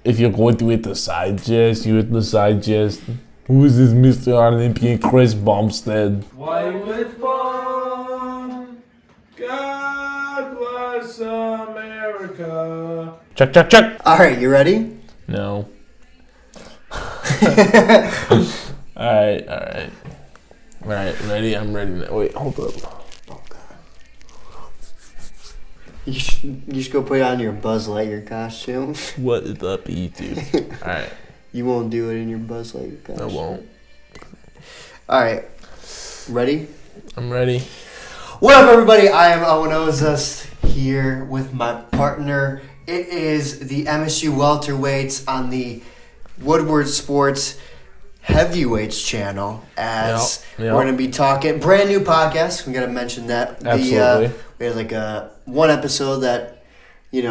if you're going to with the side gist, you with the side gist. Who is this Mr. Olympian Chris Bumstead? Why with fun? God bless America. Check, check, check. All right, you ready? No. All right. Ready? I'm ready now. Wait, hold up. You should go put on your Buzz Lightyear costume. What is up, YouTube? All right. You won't do it in your Buzz Lightyear costume. I won't. All right. Ready? I'm ready. What up, everybody? I am Owen Ozas here with my partner. It is the MSU Welterweights on the Woodward Sports Heavyweights channel. As Yep. we're going to be talking brand new podcast. We got to mention that. Absolutely. We had like one episode that we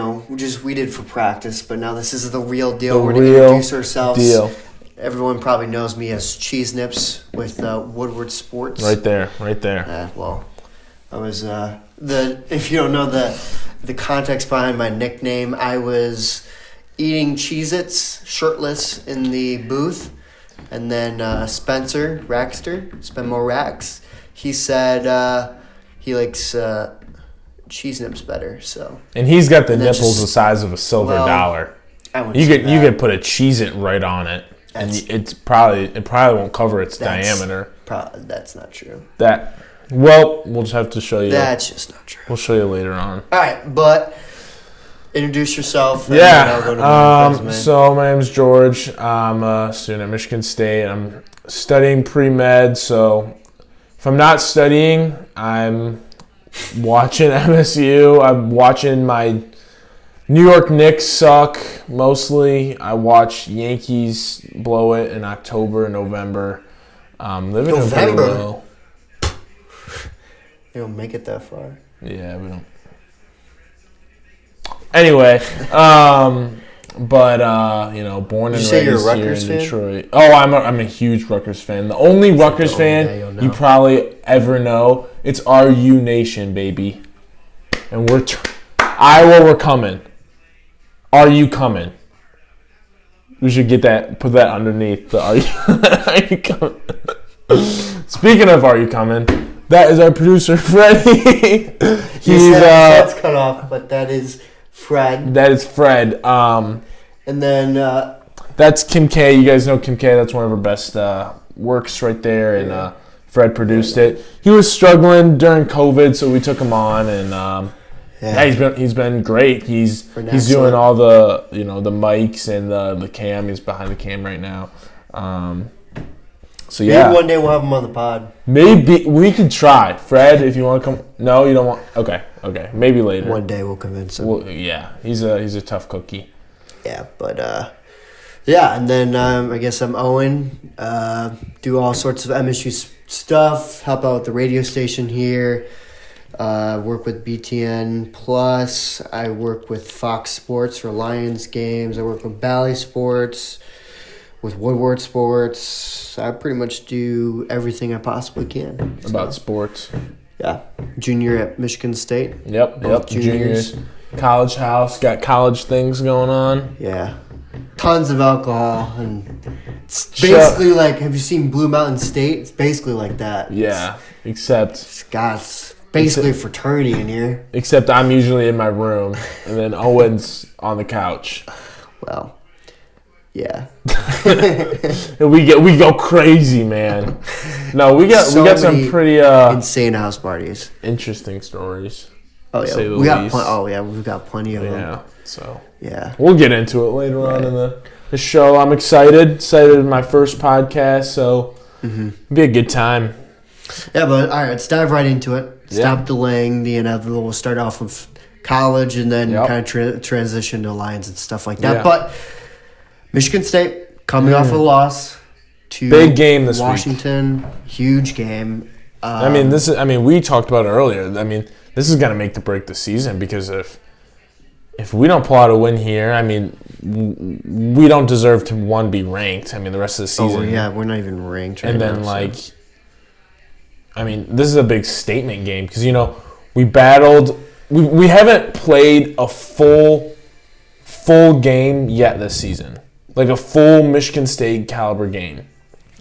did for practice, but now this is the real deal. We're going to introduce ourselves. Deal. Everyone probably knows me as Cheez-Nips with Woodward Sports. Right there. Well, I was if you don't know the context behind my nickname, I was eating Cheez-Its shirtless in the booth, and then Spencer Rackster, Spend More Racks, he said he likes Cheez-Nips better. So. And he's got the nipples the size of a silver dollar. You could put a Cheez-It right on it, and it probably won't cover its diameter. That's not true. We'll just have to show you. That's just not true. We'll show you later on. All right, but introduce yourself. Yeah. So my name's George. I'm a student at Michigan State. I'm studying pre-med. So if I'm not studying, I'm watching MSU. I'm watching my New York Knicks suck mostly. I watch Yankees blow it in October and November. Living in pretty well. You don't make it that far. Yeah, we don't. Anyway, born and raised here in Detroit. Oh, I'm a huge Rutgers fan. The only Rutgers fan you probably ever know. It's RU Nation, baby. And Iowa, we're coming. Are you coming? We should get that. Put that underneath the Are you coming? Speaking of Are you coming? That is our producer, Freddie. That's cut off, but that is Fred. That is Fred. And then that's Kim K. You guys know Kim K. That's one of her best works right there, and Fred produced it. He was struggling during COVID, so we took him on, and he's been great. He's doing all the the mics and the cam. He's behind the cam right now. So yeah, maybe one day we'll have him on the pod. Maybe we could try, Fred. If you want to come, no, you don't want. Okay, maybe later. One day we'll convince him. Well, yeah, he's a tough cookie. Yeah, but and then I guess I'm Owen. Do all sorts of MSU stuff. Help out with the radio station here. Work with BTN Plus. I work with Fox Sports for Lions games. I work with Bally Sports. With Woodward Sports, I pretty much do everything I possibly can. About sports. Yeah. Junior at Michigan State. Yep. Juniors. College house. Got college things going on. Yeah. Tons of alcohol. And it's basically like, have you seen Blue Mountain State? It's basically like that. Yeah. Except. It's basically a fraternity in here. Except I'm usually in my room. And then Owen's on the couch. Well. Yeah. we go crazy, man. No, we got some pretty insane house parties. Interesting stories. Oh yeah, we've got plenty of them. Yeah. So yeah, we'll get into it later on in the show. I'm excited my first podcast, so it'll be a good time. Yeah, but all right, let's dive right into it. Stop delaying the inevitable. We'll start off with college and then kind of transition to Lions and stuff like that. Yeah. But Michigan State coming off a loss to big game this Washington. Week. Huge game. We talked about it earlier. This is going to make the break the season because if we don't pull out a win here, we don't deserve to be ranked. The rest of the season. Oh yeah, we're not even ranked. Right now, this is a big statement game because we battled. We haven't played a full full game yet this season. Like a full Michigan State caliber game.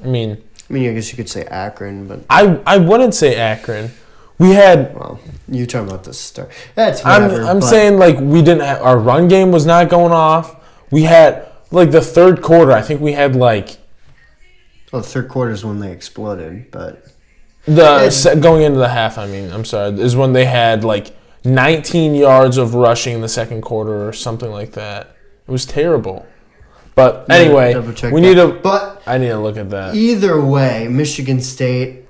I mean, I guess you could say Akron, but I wouldn't say Akron. We had. Well, you're talking about the start. That's whatever. I'm saying like we didn't. Our run game was not going off. We had like the third quarter. I think we had like. Well, the third quarter is when they exploded, but going into the half. I mean, I'm sorry, is when they had like 19 yards of rushing in the second quarter or something like that. It was terrible. But anyway, we need to. But I need to look at that. Either way, Michigan State.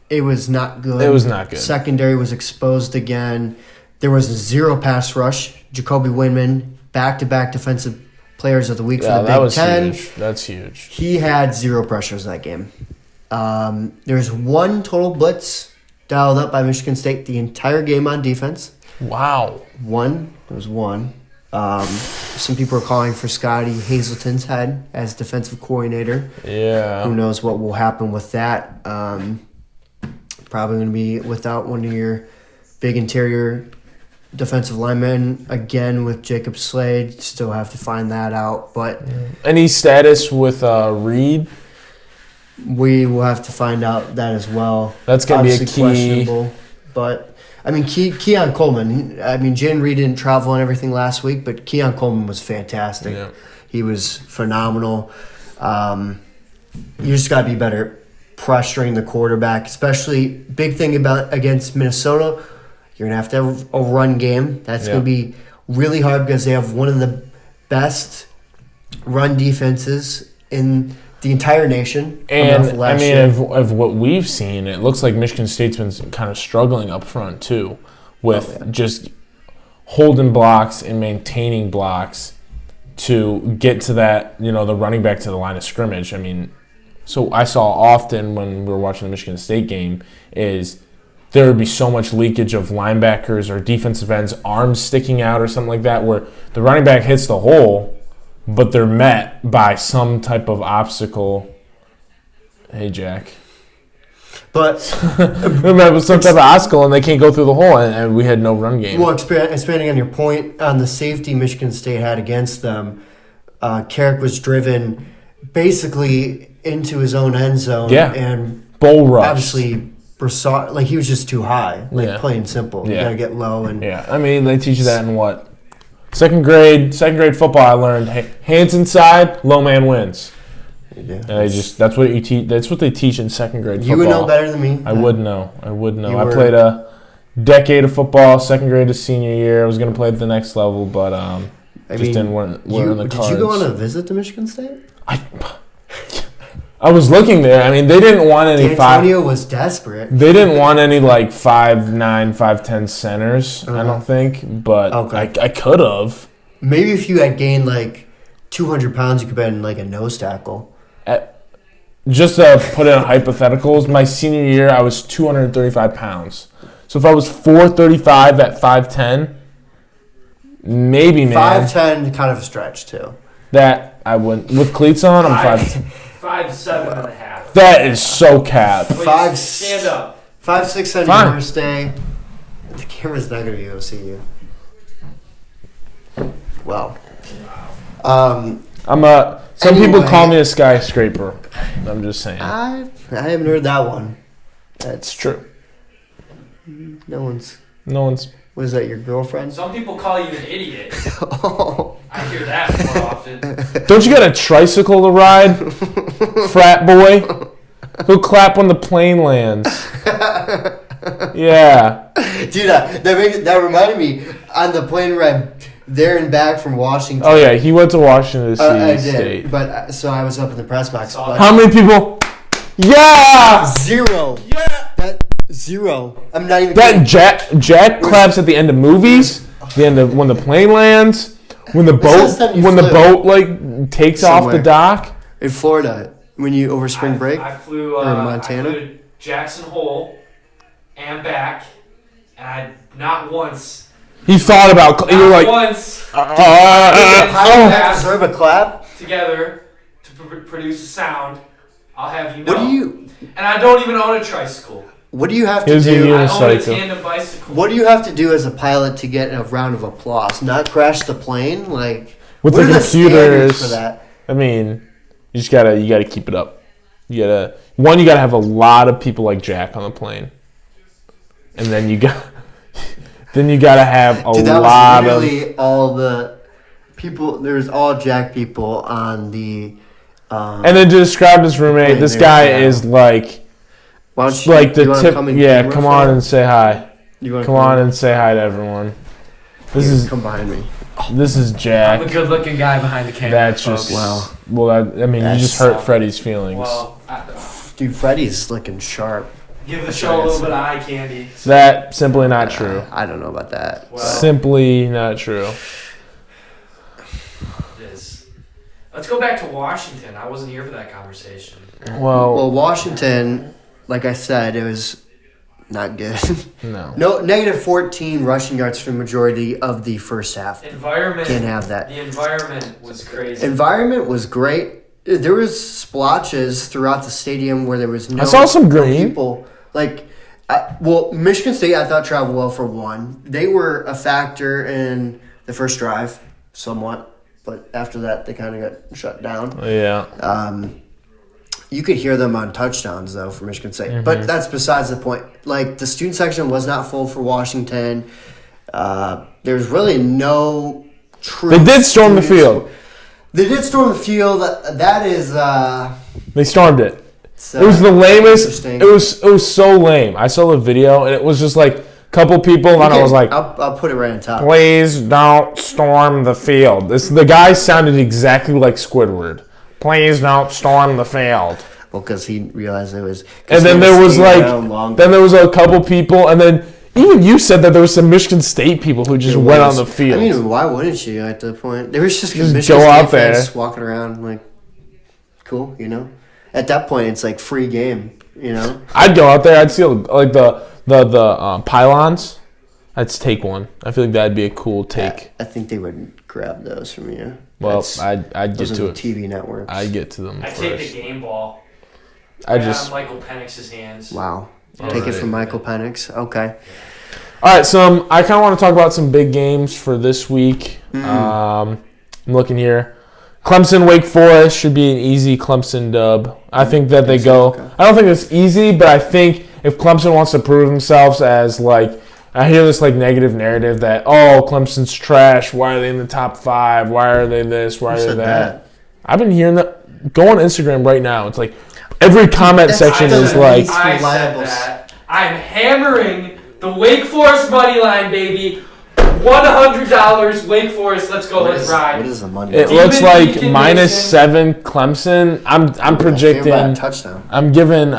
It was not good. It was not good. Secondary was exposed again. There was a 0 pass rush. Jacoby Windman, back-to-back defensive players of the week for the Big Ten. Huge. That's huge. He had 0 pressures that game. There's 1 total blitz dialed up by Michigan State the entire game on defense. Wow. There was 1. Some people are calling for Scotty Hazelton's head as defensive coordinator. Yeah. Who knows what will happen with that. Probably going to be without one of your big interior defensive linemen again with Jacob Slade. Still have to find that out. But any status with Reed? We will have to find out that as well. That's going to be a key. Questionable, but Keon Coleman. Jan Reed didn't travel and everything last week, but Keon Coleman was fantastic. Yeah. He was phenomenal. You just got to be better pressuring the quarterback, especially big thing against Minnesota. You're going to have a run game. That's going to be really hard because they have one of the best run defenses in the entire nation. And, of what we've seen, it looks like Michigan State's been kind of struggling up front, too, with just holding blocks and maintaining blocks to get to that, the running back to the line of scrimmage. So I saw often when we were watching the Michigan State game is there would be so much leakage of linebackers or defensive ends' arms sticking out or something like that where the running back hits the hole, but they're met by some type of obstacle. Hey, Jack. But some type of obstacle and they can't go through the hole, and we had no run game. Well, expanding on your point on the safety Michigan State had against them, Carrick was driven basically into his own end zone. Yeah. And bull rush. Obviously, Broussard, he was just too high. Plain and simple. Yeah. You got to get low. And they teach you that in what? Second grade football, I learned hands inside, low man wins. Yeah. That's what you teach. That's what they teach in second grade football. You would know better than me. I would know. I played a decade of football, second grade to senior year. I was going to play at the next level, but didn't weren't in the cards. Did you go on a visit to Michigan State? I was looking there. They didn't want any D'Antonio was desperate. They didn't want any 5'9", 5'10" centers. I don't think, but I could have. Maybe if you had gained 200 pounds, you could have been a nose tackle. Just to put in hypotheticals, my senior year I was 235 pounds. So if I was 435 at 5'10", maybe, man. 5'10", kind of a stretch too. That I wouldn't. With cleats on, I'm 5'10". 5'7.5". That is so cap. Stand up. 5'6" on your first day. The camera's not going to be able to see you. Well. Some people call me a skyscraper. I'm just saying. I haven't heard that one. That's true. No one's. What is that, your girlfriend? Some people call you an idiot. I hear that more often. Don't you got a tricycle to ride, frat boy? He'll clap when the plane lands. Yeah. Dude, that reminded me on the plane ride there and back from Washington. Oh, yeah. He went to Washington to see State. But so I was up in the press box. How many people? Yeah! 0. Yeah! 0. I'm not even kidding. Jack claps at the end of movies, the end of when the plane lands, when the boat takes off the dock. In Florida, when you over spring break? I flew or in Montana? I flew to Jackson Hole and back, and not once. He thought about. You were like once. Deserve a clap together to produce a sound. I'll have you know. What do you? And I don't even own a tricycle. What do you have to do? I own a tandem bicycle. What do you have to do as a pilot to get a round of applause? Not crash the plane? with the computers. For that? I mean, you gotta keep it up. You gotta have a lot of people like Jack on the plane, and then you gotta have a lot of. All the people. There's all Jack people on the. And then to describe his roommate, this guy is like. Like the tip. Yeah, come on and say hi. Come on and say hi to everyone. Come behind me. This is Jack. I'm a good-looking guy behind the camera. That's just you just hurt Freddie's feelings. Well, dude, Freddie's looking sharp. Give the show a little bit of eye candy. That simply not true. I don't know about that. Well, simply not true. It is. Let's go back to Washington. I wasn't here for that conversation. Well, Washington, like I said, it was not good. No. Negative 14 rushing yards for the majority of the first half. Environment. Can't have that. The environment was crazy. Environment was great. There was splotches throughout the stadium where there was no. I saw some green people. Michigan State I thought traveled well for one. They were a factor in the first drive, somewhat, but after that they kind of got shut down. Yeah. You could hear them on touchdowns, though, for Michigan State. But that's besides the point. Like, the student section was not full for Washington. There's really no true... They did storm the field. They did storm the field. That is... They stormed it. It was the lamest... It was so lame. I saw the video, and it was just, like, a couple people, and I was like... I'll put it right on top. Please don't storm the field. The guy sounded exactly like Squidward. Please don't storm the field. Well, because he realized it was... And then there was a couple people, and then even you said that there was some Michigan State people who just went on the field. I mean, why wouldn't you at the point? There was just Michigan go out State there, fans walking around like, cool, you know? At that point, it's like free game, you know? I'd go out there. I'd see like the pylons. I'd take one. I feel like that'd be a cool take. Yeah, I think they would grab those from you. Well, I'd get to it. TV networks. I'd get to them. I take the game ball. Michael Penix's hands. Wow. Take it from Michael Penix. Okay. All right, I kind of want to talk about some big games for this week. I'm looking here. Clemson, Wake Forest should be an easy Clemson dub. I think that they go. Okay. I don't think it's easy, but I think if Clemson wants to prove themselves as like, I hear this like negative narrative that Clemson's trash. Why are they in the top 5? Why are they this? Why are they that? I've been hearing that. Go on Instagram right now. It's like every comment section is like. I said that. I'm hammering the Wake Forest money line, baby. $100 Wake Forest. Let's go. Let's ride. What is the money? It looks like -7 Clemson. I'm projecting touchdown. I'm giving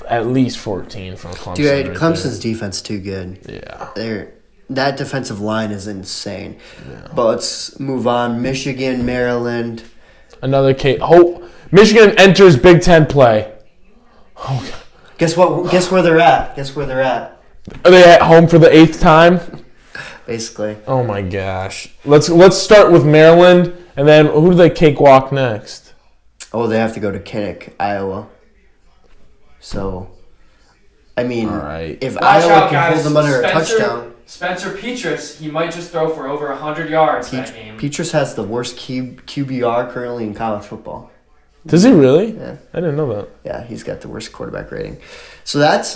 at least 14 from Clemson. Dude, Clemson's defense too good. Yeah. That defensive line is insane. Yeah. But let's move on. Michigan, Maryland. Another case. Michigan enters Big Ten play. Oh, God. Guess what? Guess where they're at. Are they at home for the 8th time? Basically. Oh my gosh. Let's start with Maryland, and then who do they cakewalk next? Oh, they have to go to Kinnick, Iowa. So, I mean, if Iowa can hold them under a touchdown. Spencer Petras, he might just throw for over 100 yards that game. Petras has the worst QBR currently in college football. Does he really? Yeah. I didn't know that. Yeah, he's got the worst quarterback rating. So that's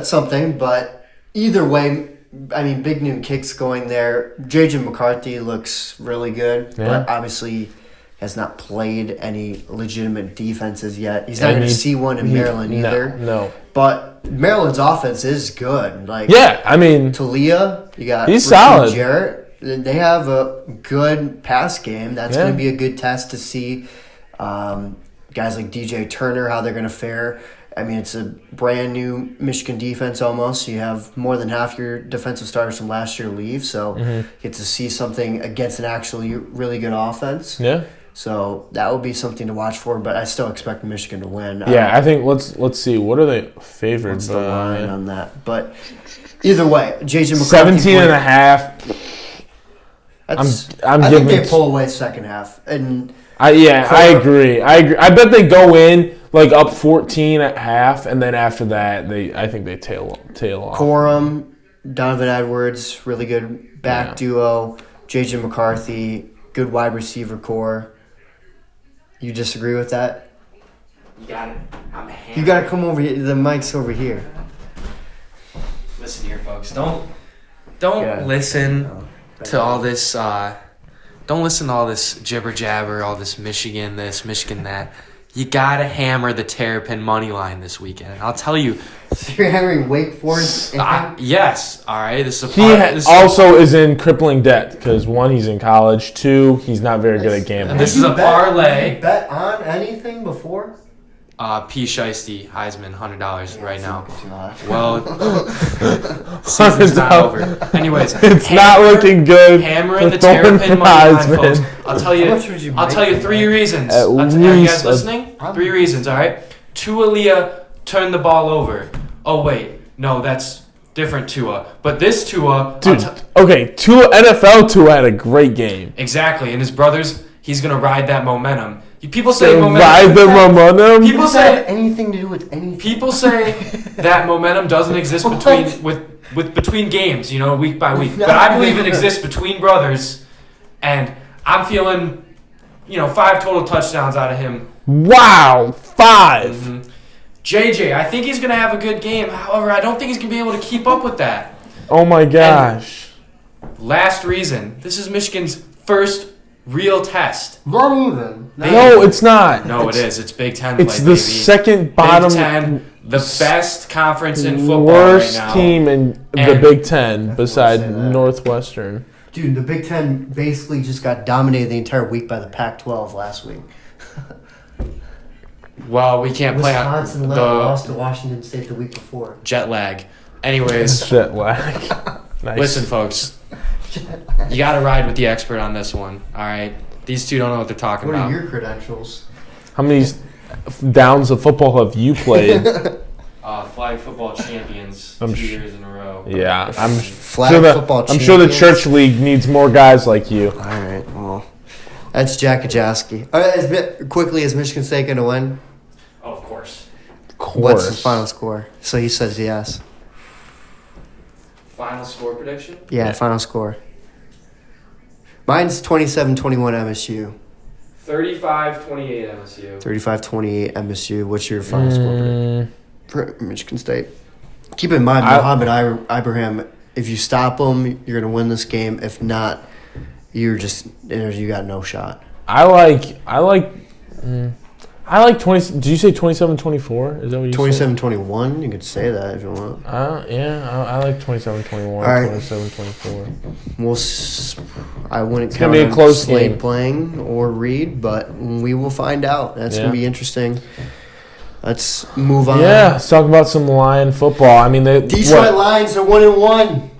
something, but either way, I mean, Big Noon Kicks going there. J.J. McCarthy looks really good, but obviously has not played any legitimate defenses yet. He's not going to see one in Maryland either. No. But Maryland's offense is good. Talia, you got he's solid. Jarrett. They have a good pass game. That's going to be a good test to see guys like DJ Turner, how they're going to fare. I mean, it's a brand new Michigan defense almost. You have more than half your defensive starters from last year leave, so you get to see something against an actually really good offense. Yeah. So that will be something to watch for, but I still expect Michigan to win. Yeah, I think let's see. What are they favored What's the line on that? But either way, J.J. McCarthy 17 and a half. I think they pull away second half. And I agree. I bet they go in like up 14 at half, and then after that, I think they tail off. Corum, Donovan Edwards, really good back duo. J.J. McCarthy, good wide receiver core. You disagree with that? You got it. I'm hammering. You got to come over here. The mic's over here. Listen here, folks. Don't listen to all this. Don't listen to all this jibber jabber, all this Michigan this, Michigan that. You gotta hammer the Terrapin money line this weekend. I'll tell you. So you're hammering Wake Forest? Yes. All right. This is is in crippling debt because 1, he's in college. 2, he's not very good at gambling. This is a parlay. Did you bet on anything before? P. Shiesty, Heisman, $100 right now. Well, season's not over. Anyways, it's not looking good. Hammering the Terrapin money line, folks. I'll tell you 3 reasons. Are you guys listening? 3 reasons. All right. Tua turned the ball over. Oh wait, no, that's different Tua. But this Tua, NFL Tua had a great game. Exactly, and his brothers, he's gonna ride that momentum. People say momentum. Ride the momentum. People say anything to do with anything. People say that momentum doesn't exist between games, week by week. But I believe it exists between brothers, and I'm feeling, 5 total touchdowns out of him. Wow, 5. Mm-hmm. JJ, I think he's gonna have a good game. However, I don't think he's gonna be able to keep up with that. Oh my gosh. And last reason. This is Michigan's first real test. Not even. No, it's not. No, it is. It's Big Ten play, It's the second bottom. Big Ten, the best conference in football worst right now. Team in the Big Ten beside Northwestern. Dude, the Big Ten basically just got dominated the entire week by the Pac-12 last week. Well, we can't play on Wisconsin lost to Washington State the week before. Jet lag. Anyways. Jet lag. Nice. Listen, folks. You got to ride with the expert on this one, all right? These two don't know what they're talking about. What are your credentials? How many downs of football have you played? Flag football champions 2 years in a row. Yeah, I'm football I'm sure the church league needs more guys like you. All right, well, that's Jack Kajaski. Quickly, is Michigan State going to win? Oh, of course. What's the final score? So he says yes. Final score prediction? Yeah, final score. Mine's 27-21 MSU. 35-28 MSU. 35-28 MSU. What's your final score prediction for Michigan State? Keep in mind, Mohammed Ibrahim, if you stop him, you're going to win this game. If not, you got no shot. I like 20. Did you say 27-24? Is that what you said? 27-21. You could say that if you want. Yeah, I like 27-21. Right. 27-24. I wouldn't it's count gonna be a close Slade game. Playing or Reed, but we will find out. That's gonna be interesting. Let's move on. Yeah, let's talk about some Lion football. I mean, Detroit Lions are 1-1.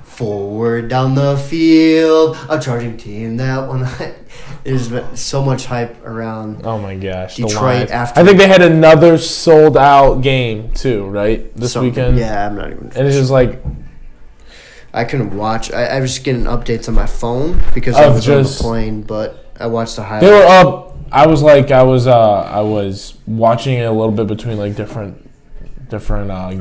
Forward down the field, a charging team that one. There's been so much hype around. Oh my gosh, Detroit. I think they had another sold out game too, right? This weekend. Yeah, I'm not even. And it's just like I couldn't watch. I was just getting updates on my phone because I was on the plane, but I watched the highlights. They were up. I was watching it a little bit between like different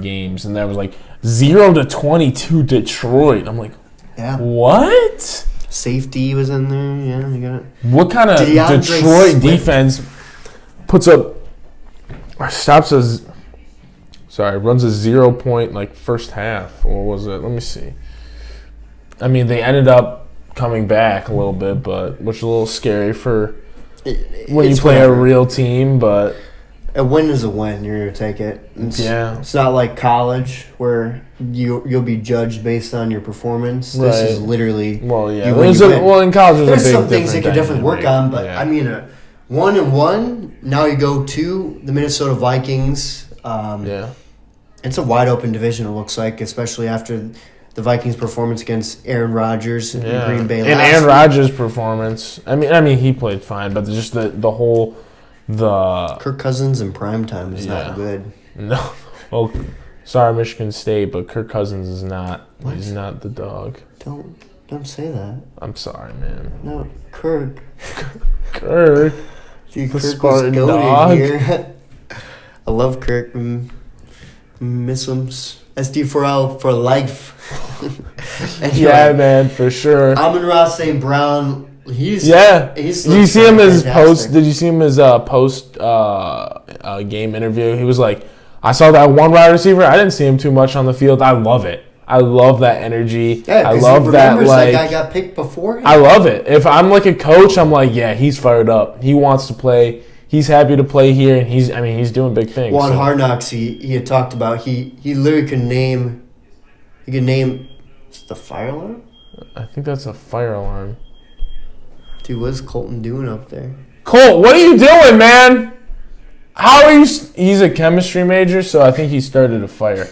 games, and there was like 0-22 Detroit. I'm like, yeah, what? Safety was in there. Yeah, you got it. What kind of Detroit defense runs a 0 point first half, or was it? Let me see. I mean, they ended up coming back a little bit, which is a little scary for when you play a real team, but. A win is a win. You're going to take it. It's not like college where you'll be judged based on your performance. Right. This is literally in college there's some things they could definitely work on, but I mean, 1-1. Now you go to the Minnesota Vikings. It's a wide open division. It looks like, especially after the Vikings' performance against Aaron Rodgers in Green Bay. And Aaron Rodgers' performance. I mean, he played fine, but just the whole. Kirk Cousins in primetime is not good. No. Well, sorry, Michigan State, but Kirk Cousins is not. What? He's not the dog. Don't say that. I'm sorry, man. No, Kirk. Kirk. Dude, Kirk was goated here. I love Kirk. Miss him. SD4L for life. Man, for sure. Amon-Ra St. Brown He's Did you see him his post? Did you see him his post game interview? He was like, "I saw that one wide receiver. I didn't see him too much on the field. I love it. I love that energy. Yeah, I love that. Like, that guy got picked before him. I love it. If I'm like a coach, I'm like, yeah, he's fired up. He wants to play. He's happy to play here, and he's doing big things. Well, on Hard Knocks, he had talked about he literally could name. He could name the fire alarm. I think that's a fire alarm. Dude, what's Colton doing up there? Colt, what are you doing, man? How are you? He's a chemistry major, so I think he started a fire.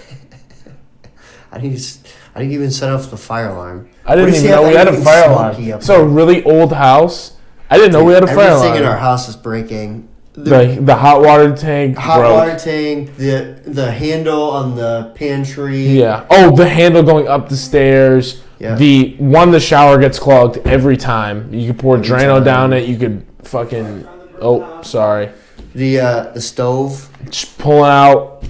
I didn't even set off the fire alarm. I didn't even know we had a fire alarm. It's a really old house. I didn't know we had a fire alarm. Everything in our house is breaking. The hot water tank water tank, the handle on the pantry. Yeah. Oh, the handle going up the stairs. Yeah. The shower gets clogged every time. You could pour Drano down it. You could fucking... Oh, sorry. The stove. Just pulling out.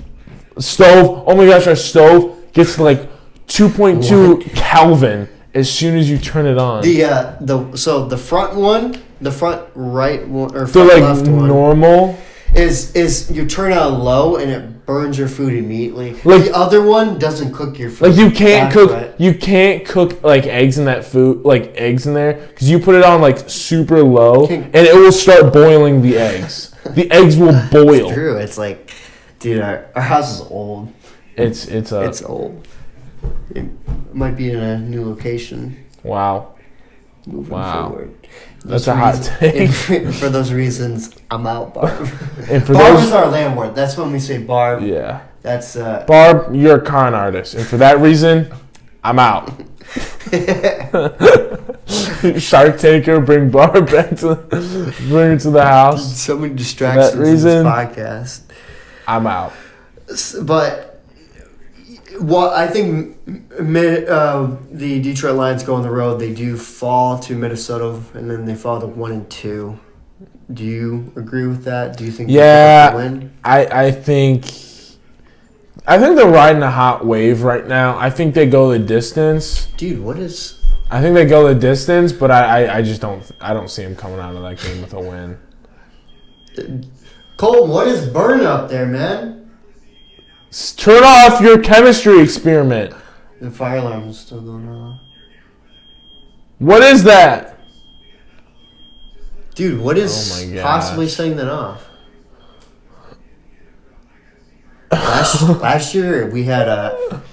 Stove. Oh my gosh, our stove gets to like 2.2 Kelvin as soon as you turn it on. The front one, the front right one, or front left one. Normal. Is you turn it on low and it burns your food immediately. Like, the other one doesn't cook your food. Like you can't cook. Right. You can't cook like eggs in that food, like eggs in there, because you put it on like super low and it will start boiling the eggs. The eggs will boil. It's true. It's like, dude, our house is old. It's old. It might be in a new location. Wow. Moving forward. That's a hot take. For those reasons, I'm out, Barb. And for Barb is our landlord. That's when we say Barb. Yeah. That's Barb, you're a con artist, and for that reason, I'm out. Shark Tanker, bring Barb back bring her to the house. So many distractions in this podcast. I'm out. But I think the Detroit Lions go on the road. They do fall to Minnesota, and then they fall to 1-2. Do you agree with that? Do you think? Yeah, they win? I think they're riding a hot wave right now. I think they go the distance. Dude, what is? I think they go the distance, but I just don't. I don't see them coming out of that game with a win. Cole, what is burning up there, man? Turn off your chemistry experiment. The fire alarm is still going on. What is that? Dude, what is possibly setting that off? Last year, we had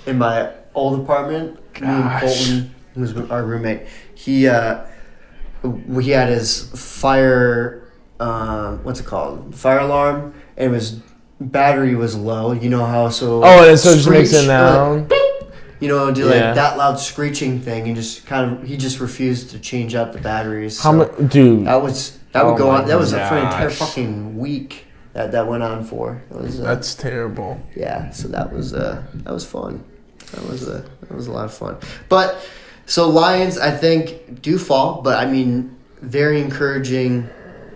in my old apartment, me and Colton, who was our roommate, we had his fire, what's it called? Fire alarm, and battery was low. You know how so and so it just makes it now. Do like that loud screeching thing, and he just refused to change out the batteries. So dude? That would go on. That was for an entire fucking week that went on for. It was, that's terrible. Yeah, so that was fun. That was a lot of fun. But so Lions, I think, do fall, but I mean, very encouraging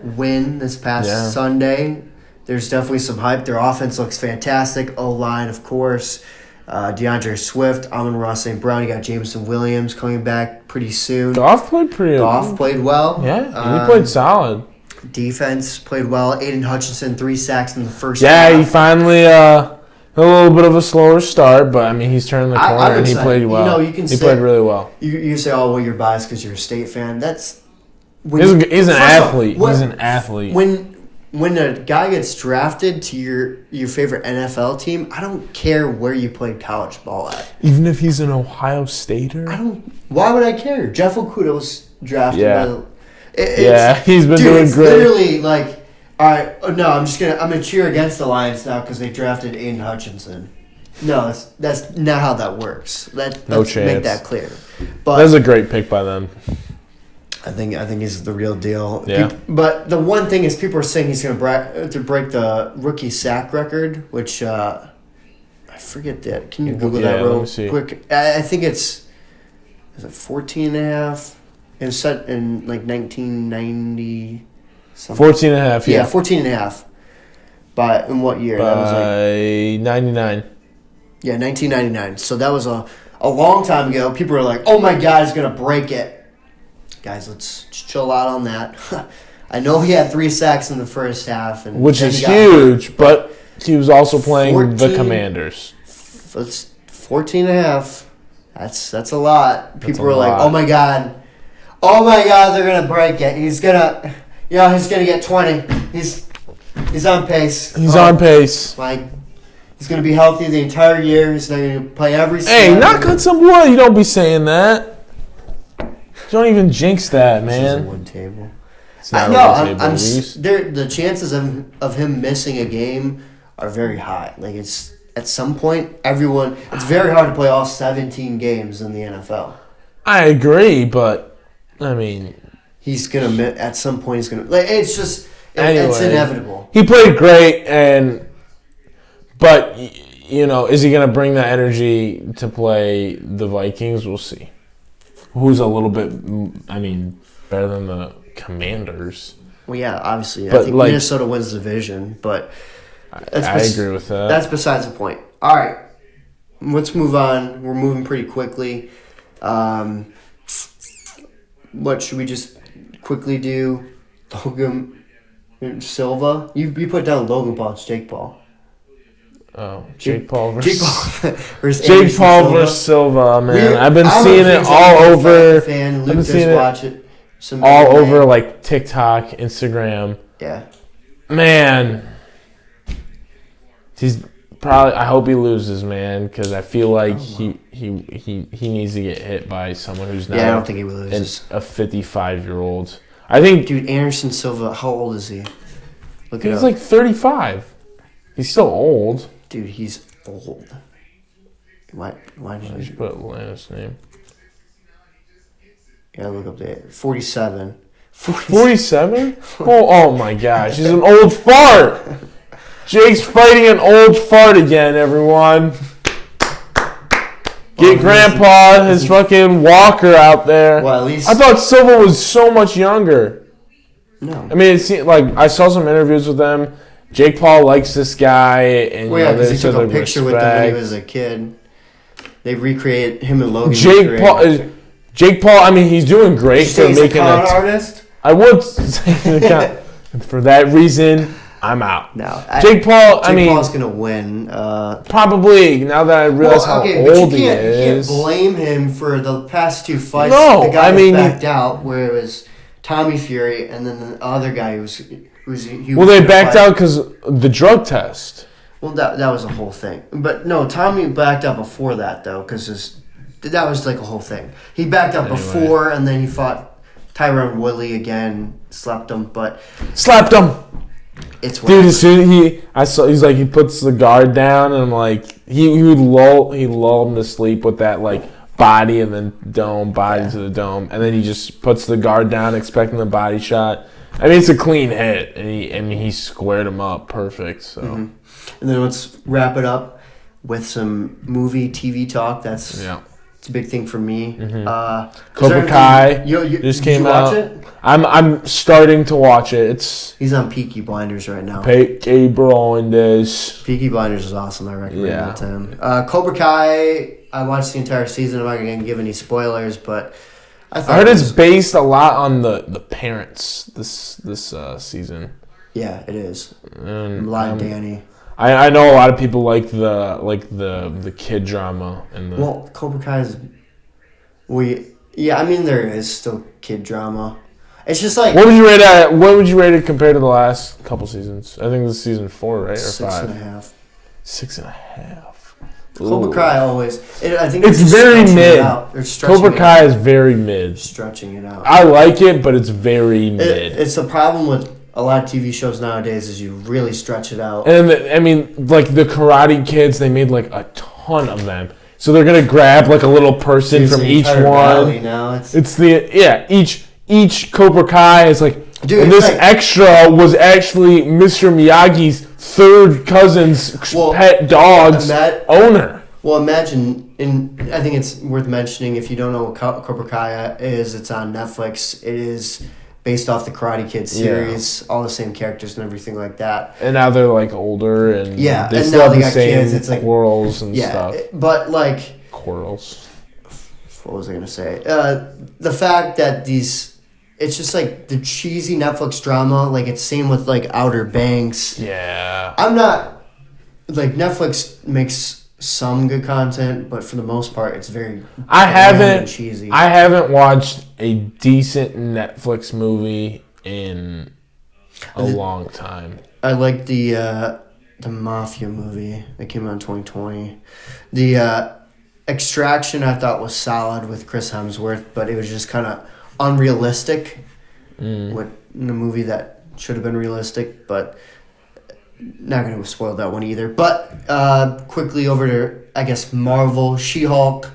win this past Sunday. There's definitely some hype. Their offense looks fantastic. O-line, of course. DeAndre Swift, Amon-Ra St. Brown. You got Jameson Williams coming back pretty soon. Goff played played well. Yeah, he played solid. Defense played well. Aiden Hutchinson, 3 sacks in the first half. Yeah, he finally a little bit of a slower start, but I mean he's turned the corner and he played well. He played really well. You say, oh, well, you're biased because you're a State fan. That's he's an athlete. He's an athlete. When a guy gets drafted to your favorite NFL team, I don't care where you played college ball at. Even if he's an Ohio Stater? Why would I care? Jeff Okudah was drafted by he's been doing great. Literally like, all right, no, I'm gonna cheer against the Lions now because they drafted Aiden Hutchinson. No, that's not how that works. Let's chance. Make that clear. But that was a great pick by them. I think he's the real deal. Yeah. But the one thing is, people are saying he's going to break the rookie sack record, which I forget that. Can you Google that real quick? I think is it 14 and a half? It was set in like 1990 something. 14 and a half, yeah. 14 and a half. But in what year? That was like 99. Yeah, 1999. So that was a long time ago. People were like, oh my God, he's going to break it. guys, let's chill out on that. I know he had 3 sacks in the first half. Which is huge, but he was also playing the Commanders. It's 14.5. That's a lot. People were like, oh my God, they're going to break it. He's going to get 20. He's on pace. He's on pace. He's going to be healthy the entire year. He's not going to play every snap. Hey, knock on some wood. You don't be saying that. Don't even jinx that, man. This is a wood table. It's not a wood table. The chances of him missing a game are very high. Like, it's at some point, it's very hard to play all 17 games in the NFL. I agree, but, I mean... At some point, he's going to... Like, it's just... It's inevitable. He played great, but, is he going to bring that energy to play the Vikings? We'll see. Who's a little bit, better than the Commanders. Well, yeah, obviously. I think Minnesota wins the division, but... I agree with that. That's besides the point. All right. Let's move on. We're moving pretty quickly. What should we just quickly do? Logan Silva? You put down Logan Paul. It's Jake Paul. Oh, Jake Paul versus Silva, man. I've been seeing it all over. I've been seeing it all over, like TikTok, Instagram. Yeah. Man. He's probably. I hope he loses, man, because I feel like he needs to get hit by someone who's not. Yeah, I don't think he loses. A 55-year-old. I think. Dude, Anderson Silva. How old is he? He's like 35. He's still old. Dude, he's old. Why did you put Atlanta's name? Yeah, look up there. 47. 47? Oh my gosh, he's an old fart. Jake's fighting an old fart again, everyone. Get Grandpa his fucking walker out there. Well, at least... I thought Silva was so much younger. No. I mean, it seemed like I saw some interviews with them. Jake Paul likes this guy. And, because he took a picture with him when he was a kid. They recreated him and Logan. Jake Paul, he's doing great for making a con artist. I would say for that reason, I'm out. No, Jake Paul Paul's gonna win. Probably now that I realize how old he is. You can't blame him for the past 2 fights. No, the guy backed out where it was Tommy Fury and then the other guy they backed out because the drug test. Well, that was a whole thing. But no, Tommy backed out before that though, because that was like a whole thing. He backed out before, and then he fought Tyron Woodley again, slapped him. It's dude. As soon he's like he puts the guard down, and I'm like he would lull him to sleep with that like body and then body to the dome, and then he just puts the guard down, expecting the body shot. It's a clean hit, and he squared him up perfect. So, and then let's wrap it up with some TV talk. It's a big thing for me. Cobra Kai just came out. Watch it? I'm starting to watch it. He's on Peaky Blinders right now. Peaky Blinders. Peaky Blinders is awesome. I recommend that to him. Cobra Kai. I watched the entire season. I'm not going to give any spoilers, but I heard it's based a lot on the parents this season. Yeah, it is. Danny. I know a lot of people like the kid drama and Well, Cobra Kai is there is still kid drama. It's just like what would you rate it compared to the last couple seasons? I think this is season 4, right? Or 5? 6.5. 6.5. Cobra Kai always. I think it's very mid. Cobra Kai is very mid. Stretching it out. I like it, but it's very mid. It's the problem with a lot of TV shows nowadays is you really stretch it out. And like the Karate Kids, they made like a ton of them. So they're gonna grab like a little person from each one. Now. Each Cobra Kai is like. Dude, and this extra was actually Mr. Miyagi's third cousin's pet dog's owner. Well, imagine, and I think it's worth mentioning if you don't know what Cobra Kai is, it's on Netflix. It is based off the Karate Kid series, all the same characters and everything like that. And now they're like older and they still have the same kids. It's like quarrels and stuff. But like quarrels. What was I gonna say? The fact that these it's just like the cheesy Netflix drama. Like it's same with like Outer Banks. Yeah. I'm not like Netflix makes some good content, but for the most part, it's very cheesy. I haven't watched a decent Netflix movie in a long time. I like the Mafia movie that came out in 2020. The Extraction I thought was solid with Chris Hemsworth, but it was just kind of unrealistic. With in a movie that should have been realistic, but not going to spoil that one either. But quickly over to, I guess, Marvel, She-Hulk.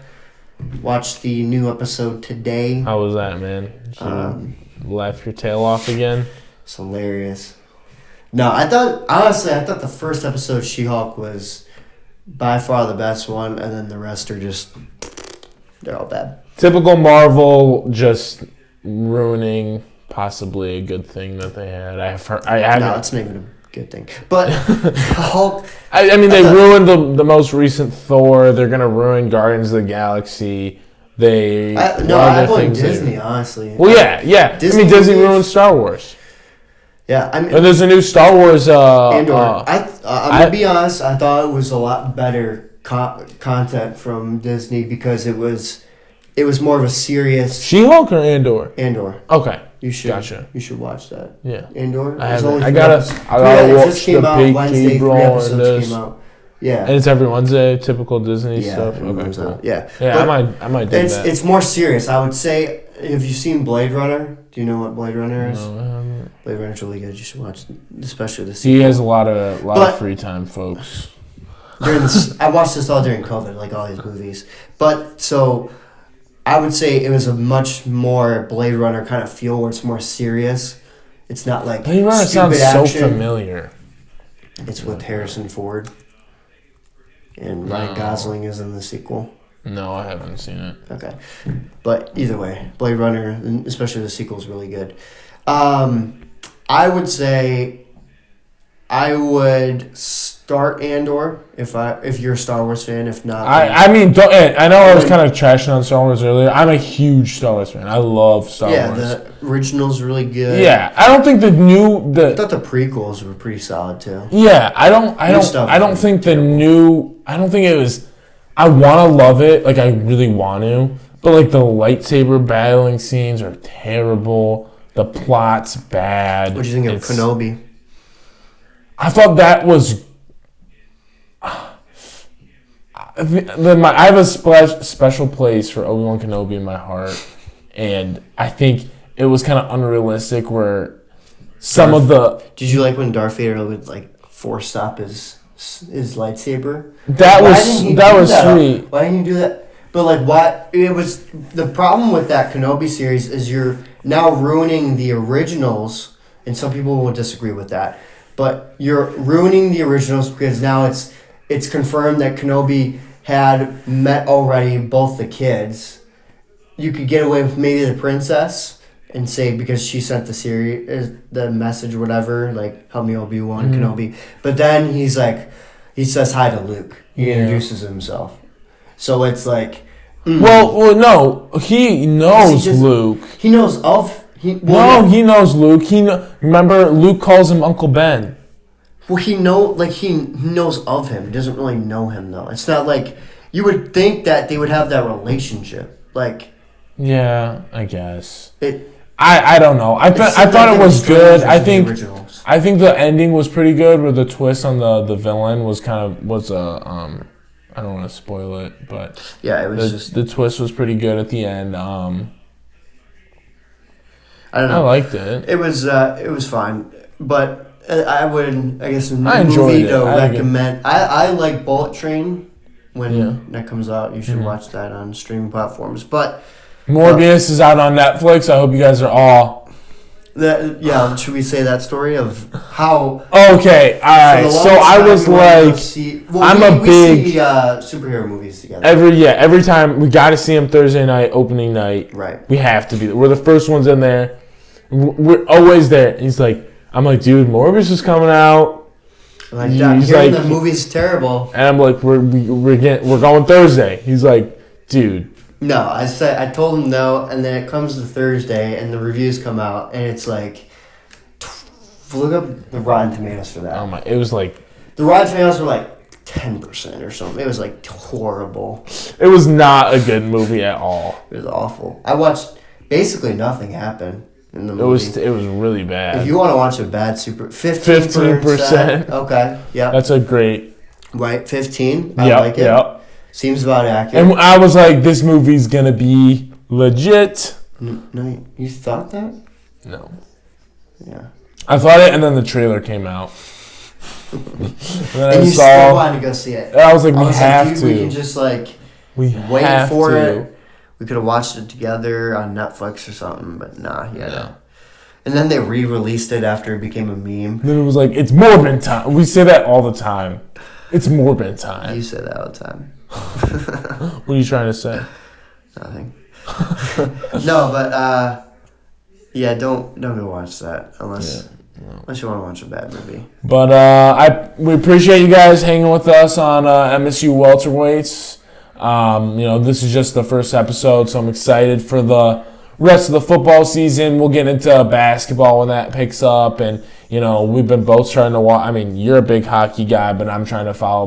Watched the new episode today. How was that, man? Did you laugh your tail off again? It's hilarious. No, I thought the first episode of She-Hulk was by far the best one, and then the rest are just, they're all bad. Typical Marvel, just ruining possibly a good thing that they had. No, it's not even a good thing. But Hulk... I mean, they ruined the most recent Thor. They're going to ruin Guardians of the Galaxy. I blame Disney, honestly. Well, yeah. Disney ruined Star Wars. Yeah, I mean... And there's a new Star Wars... Andor. I'm going to be honest, I thought it was a lot better content from Disney because it was more of a serious... She-Hulk or Andor? Andor. Okay. You should. Gotcha. You should watch that. Yeah. Andor. I haven't. I gotta watch just came the out big Wednesday. 3 episodes came out. Yeah. And it's every Wednesday, typical Disney stuff. Okay, cool. Yeah. Yeah, I might do that. It's more serious. I would say, have you seen Blade Runner? Do you know what Blade Runner is? No, I haven't. Blade Runner's really good. You should watch, especially the sequel. He has a lot of free time, folks. I watched this all during COVID, like all these movies. But so I would say it was a much more Blade Runner kind of feel where it's more serious. It's not like Blade Runner sounds so familiar. It's with Harrison Ford. And Ryan Gosling is in the sequel. No, I haven't seen it. Okay. But either way, Blade Runner, and especially the sequel, is really good. I would say I would start Andor if you're a Star Wars fan. If not, I know I was kind of trashing on Star Wars earlier. I'm a huge Star Wars fan. I love Star Wars. Yeah, the original's really good. Yeah, I don't think I thought the prequels were pretty solid too. Yeah, I don't think it was. I want to love it, like I really want to, but like the lightsaber battling scenes are terrible. The plot's bad. What do you think of Kenobi? I thought that was. I have a special place for Obi-Wan Kenobi in my heart, and I think it was kind of unrealistic. Where some of the did you like when Darth Vader would like force stop his lightsaber? That was sweet. Why didn't you do that? But like, why? It was the problem with that Kenobi series is you're now ruining the originals, and some people will disagree with that. But you're ruining the originals because now it's confirmed that Kenobi had met already both the kids. You could get away with maybe the princess and say because she sent the message or whatever, like help me Obi-Wan Kenobi. But then he says hi to Luke. He introduces himself. So it's like... Well, no. He knows Luke. He knows of... He knows Luke. Remember, Luke calls him Uncle Ben. Well, he knows of him. He doesn't really know him, though. It's not like... You would think that they would have that relationship. Like... Yeah, I guess. I don't know. I thought it was good. I think the ending was pretty good, where the twist on the villain was I don't want to spoil it, but yeah, it was the twist was pretty good at the end. I don't know. I liked it. It was fine, but I guess I enjoyed movie it. to recommend. I like Bullet Train when that comes out. You should watch that on streaming platforms. But Morbius is out on Netflix. I hope you guys are all. Should we say that story of how? Okay, all right. So I was like, we see superhero movies together. Every time we got to see him Thursday night, opening night. Right. We have to be there. We're the first ones in there. We're always there. And I'm like, dude, Morbius is coming out. Like, the movie's terrible. And I'm like, we're going Thursday. He's like, dude, No, I told him no, and then it comes to Thursday, and the reviews come out, and it's like, look up the Rotten Tomatoes for that. Oh my! It was like the Rotten Tomatoes were like 10% or something. It was like horrible. It was not a good movie at all. It was awful. I watched basically nothing happen in the movie. It was really bad. If you want to watch a bad 15%. Okay, yeah. That's a great. Right, 15. I like it. Yep. Seems about accurate. And I was like, this movie's gonna be legit. No, you thought that? No. Yeah. I thought it, and then the trailer came out. And you still wanted to go see it. I was like, we have to. We can just wait for it. We could have watched it together on Netflix or something, but nah, yeah. And then they re-released it after it became a meme. And then it was like, it's Morbin time. We say that all the time. It's Morbin time. You say that all the time. What are you trying to say? Nothing. No, but yeah, don't go watch that unless you want to watch a bad movie. But we appreciate you guys hanging with us on MSU Welterweights. This is just the first episode, so I'm excited for the rest of the football season. We'll get into basketball when that picks up, and we've been both trying to watch. I mean, you're a big hockey guy, but I'm trying to follow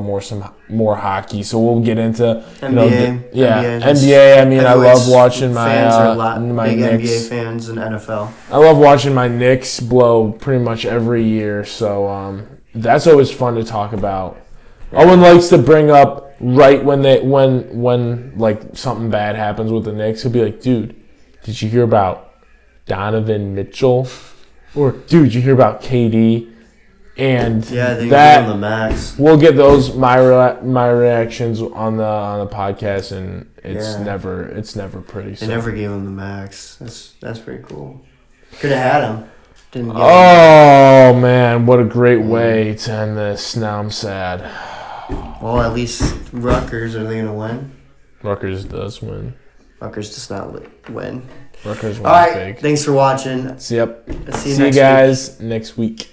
more hockey. So we'll get into NBA. NBA. I mean, I love watching my fans are a lot my big Knicks. NBA fans and NFL. I love watching my Knicks blow pretty much every year. So that's always fun to talk about. Owen likes to bring up right when like something bad happens with the Knicks. He'll be like, "Dude, did you hear about Donovan Mitchell?" Or, dude, did you hear about KD? And they that on the max. We'll get those my reactions on the podcast, and it's never pretty. They never gave him the max. That's pretty cool. Could have had him. Didn't get him. Man, what a great way to end this. Now I'm sad. Well, at least Rutgers, are they gonna win? Rutgers does win. Rutgers does not win. Rutgers wins big. All right, thanks for watching. See you guys next week.